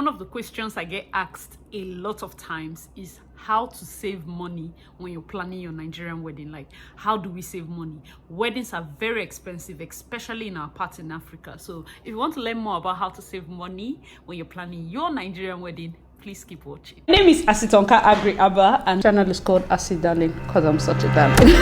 One of the questions I get asked a lot of times is how to save money when you're planning your Nigerian wedding. Like, how do we save money? Weddings are very expensive, especially in our part in Africa. So if you want to learn more about how to save money when you're planning your Nigerian wedding, please keep watching. My name is Asitonka Aggrey-Abah, and channel is called AsyDarlyn because I'm such a darling.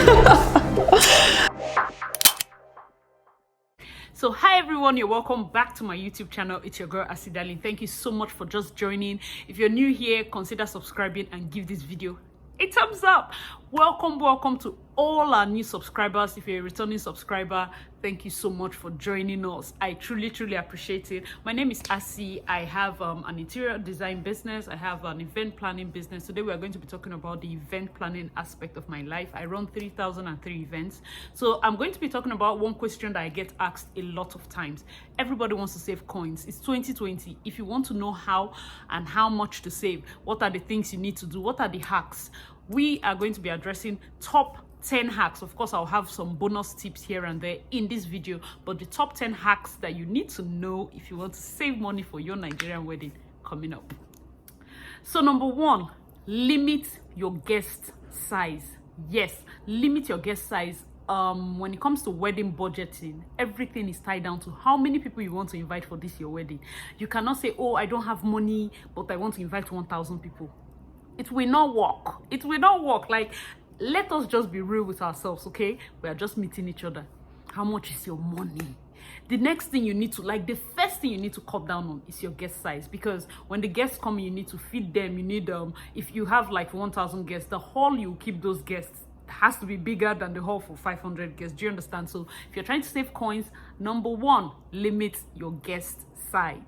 So hi everyone, you're welcome back to my YouTube channel. It's your girl AsyDarlyn. Thank you so much for just joining. If you're new here, consider subscribing and give this video a thumbs up. Welcome to all our new subscribers. If you're a returning subscriber, thank you so much for joining us. I truly appreciate it. My name is Asy. I have an interior design business. I have an event planning business. Today we are going to be talking about the event planning aspect of my life. I run 3,003 events. So I'm going to be talking about one question that I get asked a lot of times. Everybody wants to save coins. It's 2020. If you want to know how and how much to save, what are the things you need to do, what are the hacks, we are going to be addressing top 10 hacks. Of course, I'll have some bonus tips here and there in this video, but the top 10 hacks that you need to know if you want to save money for your Nigerian wedding coming up. So number one, limit your guest size. Yes, limit your guest size. When it comes to wedding budgeting, everything is tied down to how many people you want to invite for this your wedding. You cannot say, oh, I don't have money, but I want to invite 1,000 people. It will not work. It will not work. Like, let us just be real with ourselves, okay? We are just meeting each other. How much is your money? The next thing you need to, like, the first thing you need to cut down on is your guest size, because when the guests come, you need to feed them. You need, if you have like 1,000 guests, the hall you keep those guests has to be bigger than the hall for 500 guests. Do you understand? So if you're trying to save coins, number one, limit your guest size,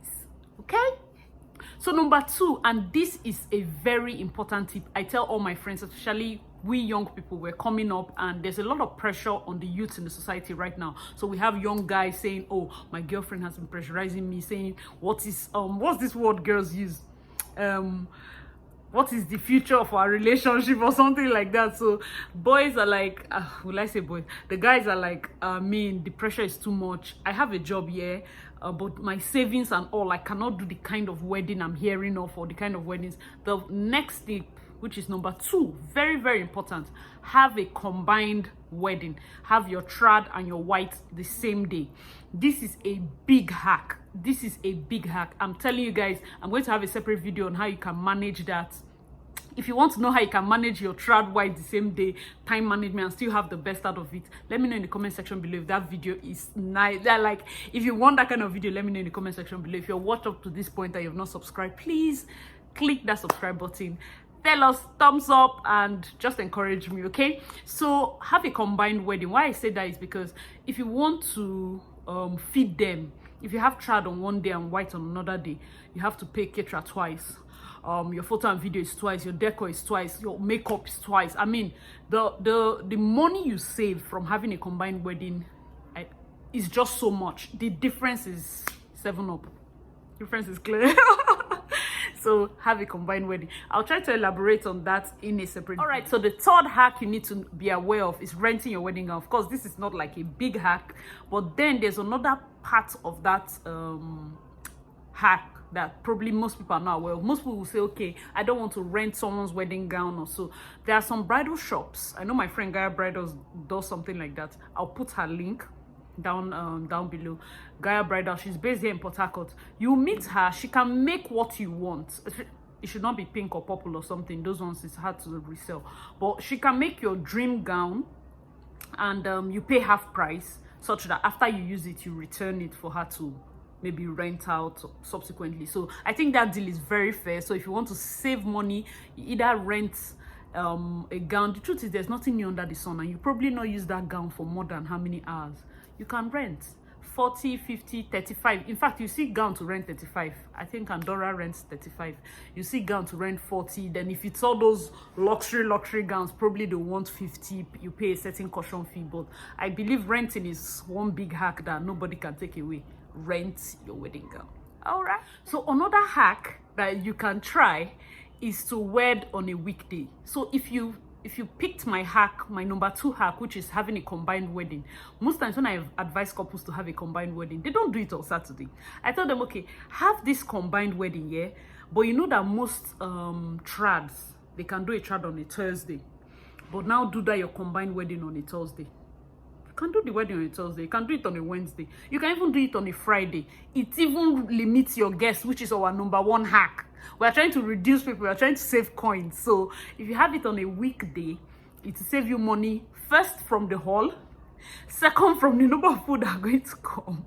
okay? So number two, and this is a very important tip, I tell all my friends, especially we young people, we're coming up and there's a lot of pressure on the youth in the society right now. So we have young guys saying, oh, my girlfriend has been pressurizing me, saying, what's this word girls use? What is the future of our relationship or something like that? So boys are like, will I say boys? The guys are like, the pressure is too much. I have a job here, but my savings and all, I cannot do the kind of wedding I'm hearing of, or the kind of weddings. The next tip, which is number two, very important, have a combined wedding. Have your trad and your white the same day. This is a big hack. This is a big hack. I'm telling you guys, I'm going to have a separate video on how you can manage that. If you want to know how you can manage your trad white the same day, time management, and still have the best out of it, let me know in the comment section below if that video is nice. Like, if you want that kind of video, let me know in the comment section below. If you're watched up to this point and you've not subscribed, please click that subscribe button. Tell us, thumbs up, and just encourage me, okay? So have a combined wedding. Why I say that is because if you want to feed them, if you have trad on one day and white on another day, you have to pay caterer twice. Your photo and video is twice, your decor is twice, your makeup is twice. I mean, the money you save from having a combined wedding is just so much. The difference is 7 up. Difference is clear. So have a combined wedding. I'll try to elaborate on that in a separate. All right, so the third hack you need to be aware of is renting your wedding gown. Of course, this is not like a big hack, but then there's another part of that hack that probably most people are not aware of. Most people will say, okay, I don't want to rent someone's wedding gown or so. There are some bridal shops. I know my friend Gaia Bridal does something like that. I'll put her link down below. Gaia Bridal, she's based here in Port Harcourt. You meet her, she can make what you want. It should not be pink or purple or something. Those ones is hard to resell, but she can make your dream gown, and you pay half price, such that after you use it, you return it for her to maybe rent out subsequently. So I think that deal is very fair. So if you want to save money, you either rent a gown. The truth is, there's nothing new under the sun, and you probably not use that gown for more than how many hours. You can rent 40, 50, 35. In fact, you see gown to rent 35. I think Andorra rents 35. You see gown to rent 40. Then if it's all those luxury gowns, probably they want 50. You pay a certain caution fee. But I believe renting is one big hack that nobody can take away. Rent your wedding gown. All right. So another hack that you can try is to wed on a weekday. So if you if you picked my hack, my number 2 hack, which is having a combined wedding, most times when I advise couples to have a combined wedding, they don't do it on Saturday. I tell them, okay, have this combined wedding, yeah, but you know that most trads, they can do a trad on a Thursday, but now do that your combined wedding on a Thursday. You can do the wedding on a Thursday, you can do it on a Wednesday, you can even do it on a Friday. It even limits your guests, which is our number 1 hack. We are trying to reduce people, we are trying to save coins. So if you have it on a weekday, it will save you money, first from the hall, second from the number of people that are going to come.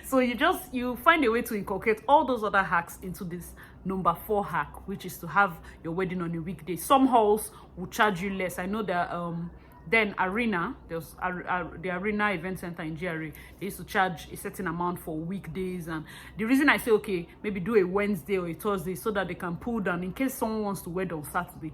So you find a way to inculcate all those other hacks into this number 4 hack, which is to have your wedding on a weekday. Some halls will charge you less. I know that then Arena, there's the Arena Event Center in GRA, they used to charge a certain amount for weekdays. And the reason I say, okay, maybe do a Wednesday or a Thursday, so that they can pull down in case someone wants to wed on Saturday.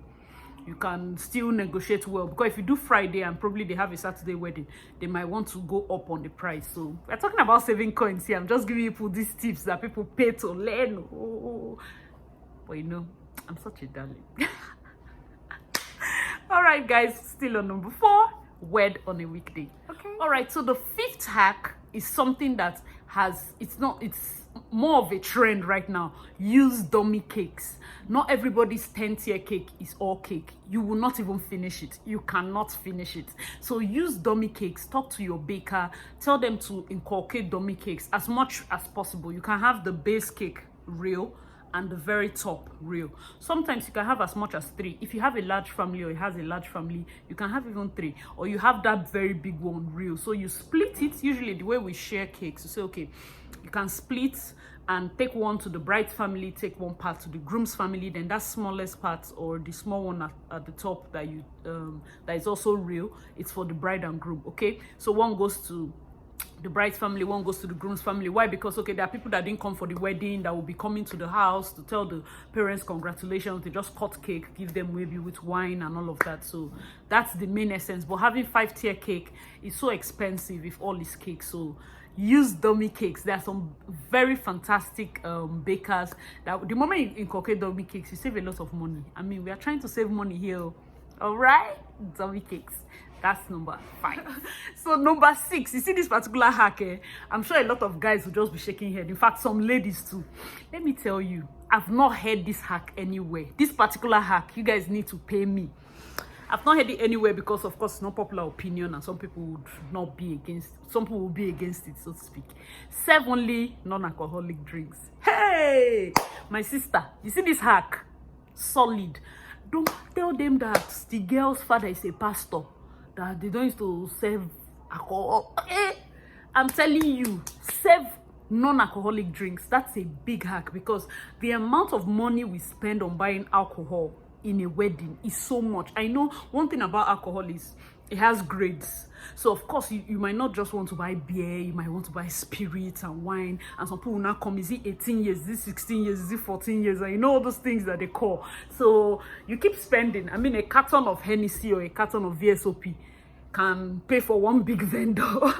You can still negotiate well, because if you do Friday and probably they have a Saturday wedding, they might want to go up on the price. So we're talking about saving coins here. I'm just giving people these tips that people pay to learn. Oh. But you know, I'm such a darling. All right, guys, still on number 4, wed on a weekday. Okay. All right, so the 5th hack is something that it's more of a trend right now. Use dummy cakes. Not everybody's 10th year cake is all cake. You will not even finish it. You cannot finish it. So use dummy cakes. Talk to your baker. Tell them to inculcate dummy cakes as much as possible. You can have the base cake real and the very top real. Sometimes you can have as much as 3. If you have a large family or it has a large family, you can have even 3, or you have that very big one real. So you split it. Usually the way we share cakes, you say, okay, you can split and take one to the bride's family, take one part to the groom's family, then that smallest part or the small one at the top that you that is also real, it's for the bride and groom. Okay, so one goes to the bride's family, one goes to the groom's family. Why? Because okay, there are people that didn't come for the wedding that will be coming to the house to tell the parents congratulations. They just cut cake, give them maybe with wine and all of that. So that's the main essence. But having 5-tier cake is so expensive if all is cake. So use dummy cakes. There are some very fantastic bakers that the moment you inculcate dummy cakes, you save a lot of money. I mean, we are trying to save money here. All right, dummy cakes. That's number 5. So number 6, you see this particular hack, I'm sure a lot of guys will just be shaking head. In fact, some ladies too. Let me tell you, I've not heard this hack anywhere. This particular hack, you guys need to pay me. I've not heard it anywhere because, of course, it's not popular opinion, and some people would not be against. Some people will be against it, so to speak. Serve only non-alcoholic drinks. Hey, my sister, you see this hack? Solid. Don't tell them that the girl's father is a pastor, that they don't used to serve alcohol. I'm telling you, serve non-alcoholic drinks. That's a big hack, because the amount of money we spend on buying alcohol in a wedding is so much. I know one thing about alcohol is it has grades. So of course you might not just want to buy beer, you might want to buy spirits and wine, and some people will now come, is it 18 years, is it 16 years, is it 14 years, and you know all those things that they call. So you keep spending. I mean, a carton of Hennessy or a carton of VSOP can pay for one big vendor.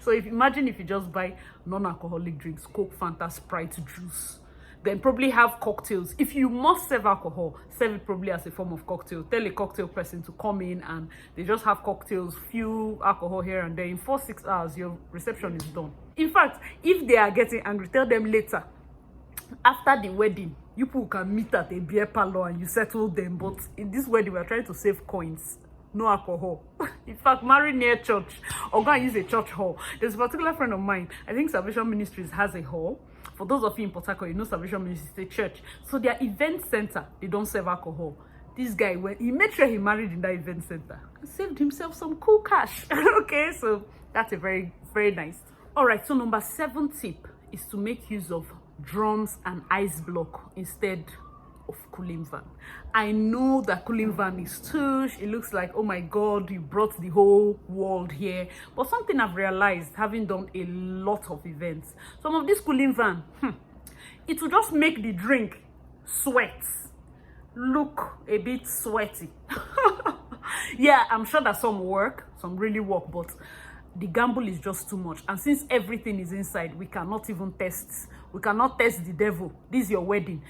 So imagine if you just buy non-alcoholic drinks, Coke, Fanta, Sprite, juice, then probably have cocktails. If you must serve alcohol, serve it probably as a form of cocktail. Tell a cocktail person to come in and they just have cocktails, few alcohol here and there. In 4-6 hours, your reception is done. In fact, if they are getting angry, tell them later. After the wedding, you people can meet at a beer parlor and you settle them. But in this wedding, we are trying to save coins. No alcohol. In fact, marry near church or go and use a church hall. There's a particular friend of mine, I think Salvation Ministries has a hall. For those of you in Port Harcourt, you know Salvation Ministries is a church. So their event center, they don't serve alcohol. This guy, when he made sure he married in that event center and saved himself some cool cash. Okay, so that's a very, very nice. All right, so number 7 tip is to make use of drums and ice block instead of cooling van. I know that cooling van is tush. It looks like, oh my God, you brought the whole world here. But something I've realized, having done a lot of events, some of this cooling van, it will just make the drink sweat, look a bit sweaty. Yeah, I'm sure that some work, some really work, but the gamble is just too much. And since everything is inside, we cannot even test. We cannot test the devil. This is your wedding.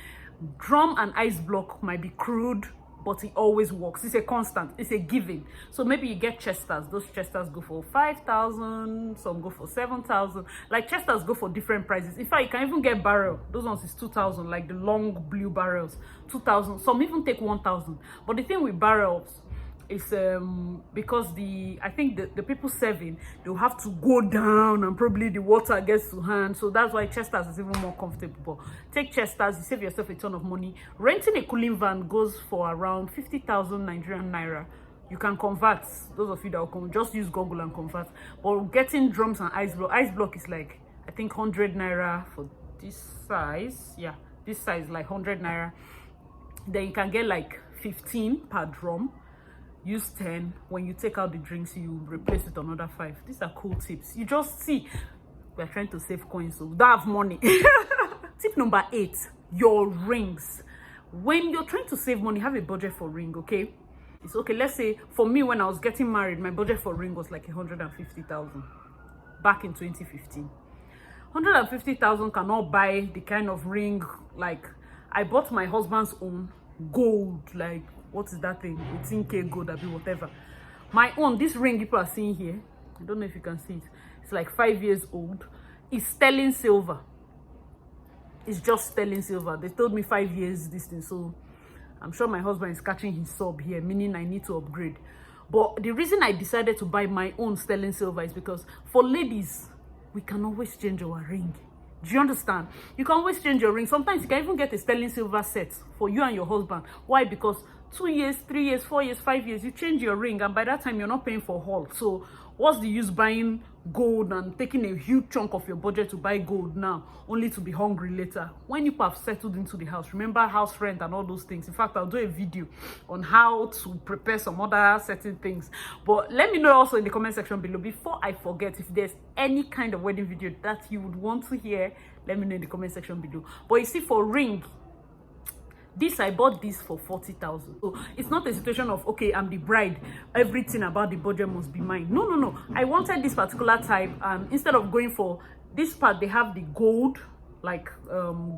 Drum and ice block might be crude, but it always works. It's a constant, it's a giving. So maybe you get chesters. Those chesters go for 5,000, some go for 7,000. Like chesters go for different prices. In fact, you can even get barrel. Those ones is 2,000, like the long blue barrels, 2,000. Some even take 1,000. But the thing with barrels is because I think the people serving, they'll have to go down and probably the water gets to hand. So that's why chesters is even more comfortable. Take chesters, you save yourself a ton of money. Renting a cooling van goes for around 50,000 Nigerian naira. You can convert. Those of you that will come, just use Google and convert. But getting drums and ice block is like, I think 100 naira for this size. Yeah, this size like 100 naira. Then you can get like 15 per drum. Use 10. When you take out the drinks, you replace it another 5. These are cool tips. You just see, we're trying to save coins, so we don't have money. Tip number 8, your rings. When you're trying to save money, have a budget for ring, okay? It's okay. Let's say for me, when I was getting married, my budget for ring was like 150,000 back in 2015. 150,000 cannot buy the kind of ring. Like, I bought my husband's own gold, like, what is that thing? 18K gold, whatever. My own, this ring people are seeing here, I don't know if you can see it. It's like 5 years old. It's sterling silver. It's just sterling silver. They told me 5 years this thing, so I'm sure my husband is catching his sub here, meaning I need to upgrade. But the reason I decided to buy my own sterling silver is because for ladies, we can always change our ring. Do you understand? You can always change your ring. Sometimes you can even get a sterling silver set for you and your husband. Why? Because 2 years, 3 years, 4 years, 5 years, you change your ring, and by that time you're not paying for haul. So what's the use buying gold and taking a huge chunk of your budget to buy gold now, only to be hungry later when you have settled into the house? Remember house rent and all those things. In fact, I'll do a video on how to prepare some other certain things. But let me know also in the comment section below, before I forget, if there's any kind of wedding video that you would want to hear, let me know in the comment section below. But you see, for ring, this, I bought this for 40,000. So it's not a situation of, okay, I'm the bride, everything about the budget must be mine. No. I wanted this particular type, and instead of going for this part, they have the gold, like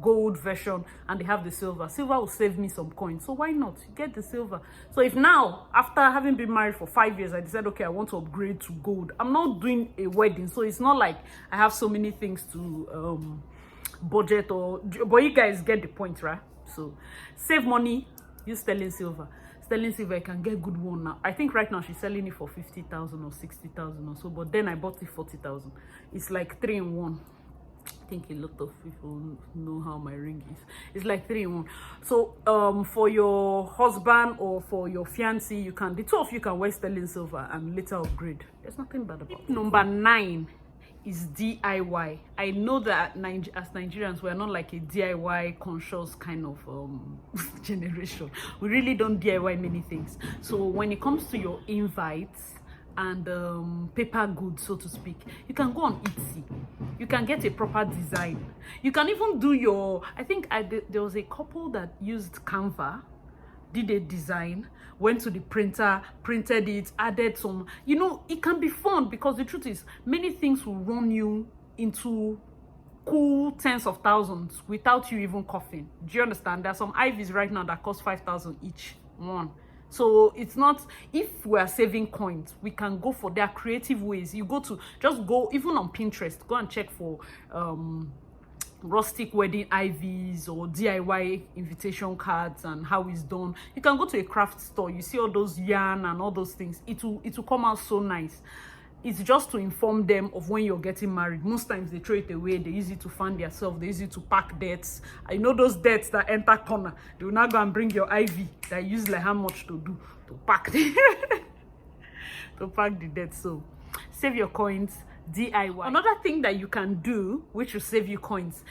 gold version, and they have the silver. Silver will save me some coins, so why not get the silver? So if now, after having been married for 5 years, I decided, okay, I want to upgrade to gold, I'm not doing a wedding, so it's not like I have so many things to budget, but you guys get the point, right? So save money, use sterling silver. Sterling silver, I can get good one now. I think right now she's selling it for 50,000 or 60,000 or so, but then I bought it 40,000. It's like 3 in 1. I think a lot of people know how my ring is. It's like 3 in 1. So for your husband or for your fiancé, you can, the two of you can wear sterling silver and later upgrade. There's nothing bad about it. Number 9 is DIY. I know that as Nigerians, we're not like a DIY conscious kind of generation. We really don't DIY many things. So when it comes to your invites and paper goods, so to speak, you can go on Etsy. You can get a proper design. You can even do your, I think there was a couple that used Canva, did a design, went to the printer, printed it, added some, you know, it can be fun, because the truth is many things will run you into cool tens of thousands without you even coughing. Do you understand? There are some IVs right now that cost 5,000 each one. So it's not, if we are saving coins, we can go for their creative ways. You just go even on Pinterest, go and check for rustic wedding IVs or DIY invitation cards and how it's done. You can go to a craft store, you see all those yarn and all those things. It will come out so nice. It's just to inform them of when you're getting married. Most times they throw it away, they use it to fund themselves, they use it to pack debts. I know those debts that enter corner, they will not go and bring your IV that use like how much to do to pack the to pack the debt. So save your coins, DIY. Another thing that you can do which will save you coins,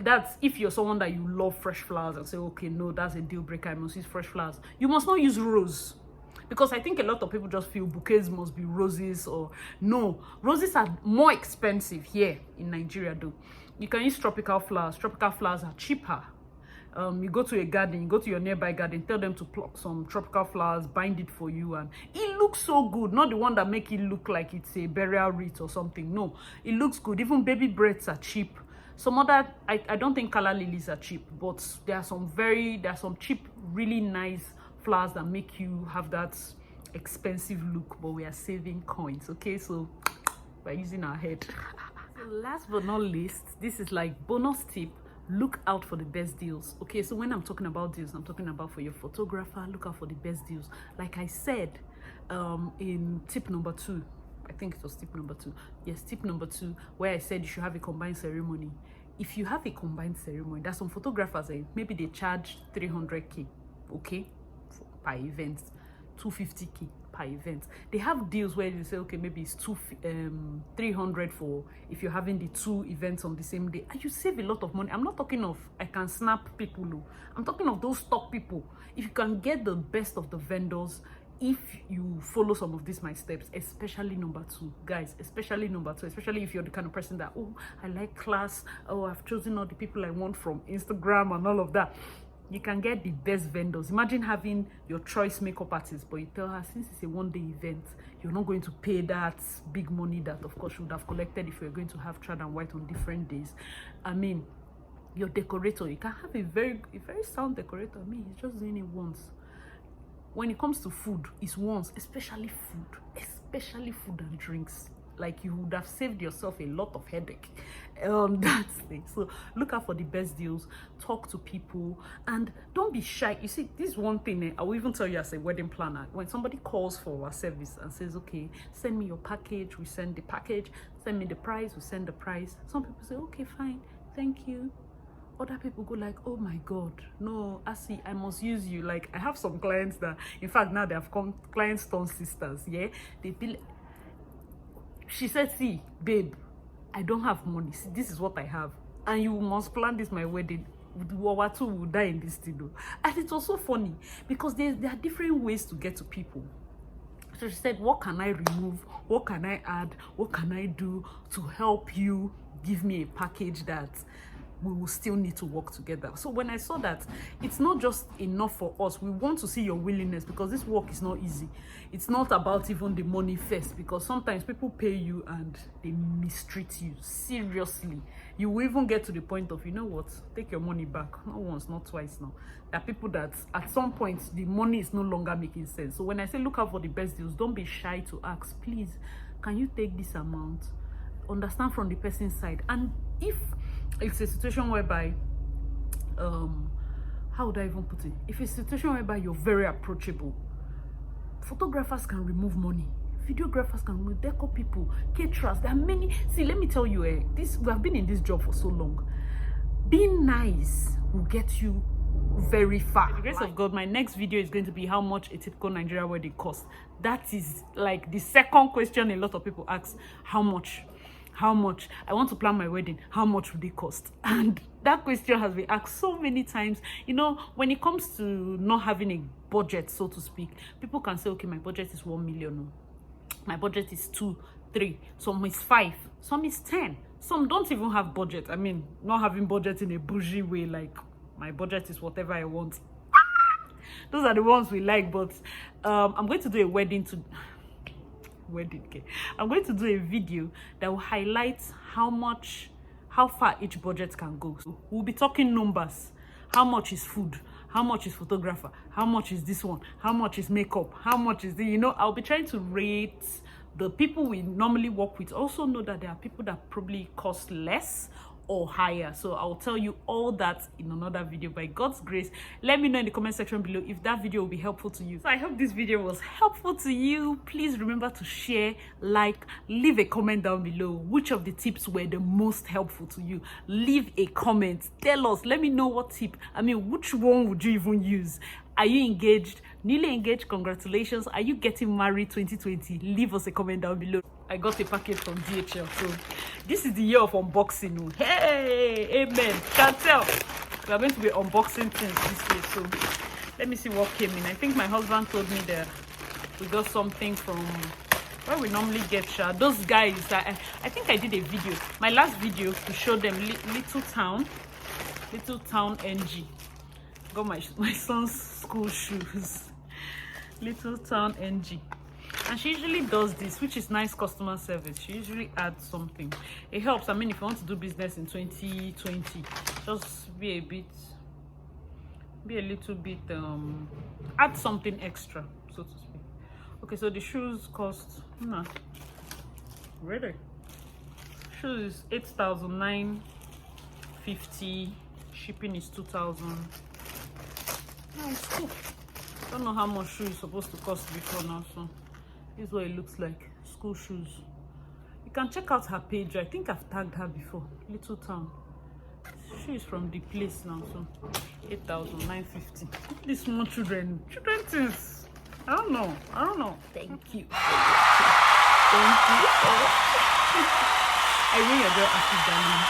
that's if you're someone that you love fresh flowers and say, okay, no, that's a deal breaker, I must use fresh flowers. You must not use rose, because I think a lot of people just feel bouquets must be roses, or no, roses are more expensive here in Nigeria though. You can use tropical flowers. Tropical flowers are cheaper. You go to a garden, you go to your nearby garden, tell them to pluck some tropical flowers, bind it for you, and it looks so good. Not the one that make it look like it's a burial wreath or something. No, it looks good. Even baby breads are cheap. Some other, I don't think color lilies are cheap, but there are some cheap, really nice flowers that make you have that expensive look, but we are saving coins. Okay, so we're using our head. So last but not least, this is like bonus tip. Look out for the best deals. Okay, so when I'm talking about deals, I'm talking about for your photographer. Look out for the best deals. Like I said in tip number 2, I think it was tip number 2. Yes, tip number 2, where I said you should have a combined ceremony. If you have a combined ceremony, there's some photographers, maybe they charge 300k, okay, per event, 250k per event. They have deals where you say, okay, maybe it's 300 for if you're having the 2 events on the same day, and you save a lot of money. I'm not talking of I can snap people, no. I'm talking of those top people. If you can get the best of the vendors, if you follow some of these my steps, especially number 2, guys, especially number 2, especially if you're the kind of person that, oh, I like class, oh, I've chosen all the people I want from Instagram and all of that, you can get the best vendors. Imagine having your choice makeup artist, but you tell her, since it's a one-day event, you're not going to pay that big money that of course you would have collected if you're going to have Trad&white on different days. I mean, your decorator, you can have a very sound decorator. I mean, he's just doing it once. When it comes to food, it's once, especially food and drinks. Like, you would have saved yourself a lot of headache. That's thing. So look out for the best deals, talk to people, and don't be shy. You see, this is one thing I will even tell you as a wedding planner. When somebody calls for our service and says, okay, send me your package, we send the package. Send me the price, we send the price. Some people say, okay, fine, thank you. Other people go like, oh my god, no, Asi, I must use you. Like, I have some clients that, in fact, now they have come clients turned sisters. Yeah, they be like, she said, see, babe, I don't have money. See, this is what I have, and you must plan this my wedding. Our 2 will die in this thing. And it was so funny because there are different ways to get to people. So she said, what can I remove? What can I add? What can I do to help you give me a package that we will still need to work together? So when I saw that it's not just enough for us, we want to see your willingness, because this work is not easy. It's not about even the money first, because sometimes people pay you and they mistreat you. Seriously, you will even get to the point of, you know what, take your money back. Not once, not twice. Now there are people that at some point the money is no longer making sense. So when I say look out for the best deals, don't be shy to ask, please, can you take this amount? Understand from the person's side. And if it's a situation whereby how would I even put it, if it's a situation whereby you're very approachable, photographers can remove money, videographers can remove, decor people, caterers, there are many. See, let me tell you, we have been in this job for so long. Being nice will get you very far. By the grace of God, my next video is going to be how much a typical Nigerian wedding costs. That is like the second question a lot of people ask. How much? I want to plan my wedding. How much would it cost? And that question has been asked so many times. You know, when it comes to not having a budget, so to speak, people can say, okay, my budget is 1 million. My budget is 2, 3. Some is 5. Some is 10. Some don't even have budget. I mean, not having budget in a bougie way, like my budget is whatever I want. Those are the ones we like. But I'm going to do a wedding to... I'm going to do a video that will highlight how far each budget can go. So we'll be talking numbers. How much is food? How much is photographer? How much is this one? How much is makeup? How much is the, you know, I'll be trying to rate the people we normally work with. Also know that there are people that probably cost less or higher. So I'll tell you all that in another video. By God's grace, let me know in the comment section below if that video will be helpful to you. So I hope this video was helpful to you. Please remember to share, like, leave a comment down below. Which of the tips were the most helpful to you? Leave a comment, tell us, let me know what tip, I mean, which one would you even use? Are you engaged? Newly engaged? Congratulations. Are you getting married 2020? Leave us a comment down below. I got a package from DHL, so this is the year of unboxing. Hey, amen. Can't tell. We are going to be unboxing things this year, so let me see what came in. I think my husband told me that we got something from where we normally get those guys that I think I did a video, my last video, to show them Little Town NG. Got my son's school shoes, Little Town NG. And she usually does this, which is nice customer service. She usually adds something. It helps. I mean, if you want to do business in 2020, just be a bit be a little bit add something extra, so to speak. Okay, so the shoes cost really, shoes is 8,950, shipping is 2,000. Nice, cool. Don't know how much shoe is supposed to cost before now, so this is what it looks like. School shoes. You can check out her page. I think I've tagged her before. Little Town. She is from the place now, so 8,950. These small children things. I don't know. Thank you. Thank you. I mean, your girl AsyDarlyn.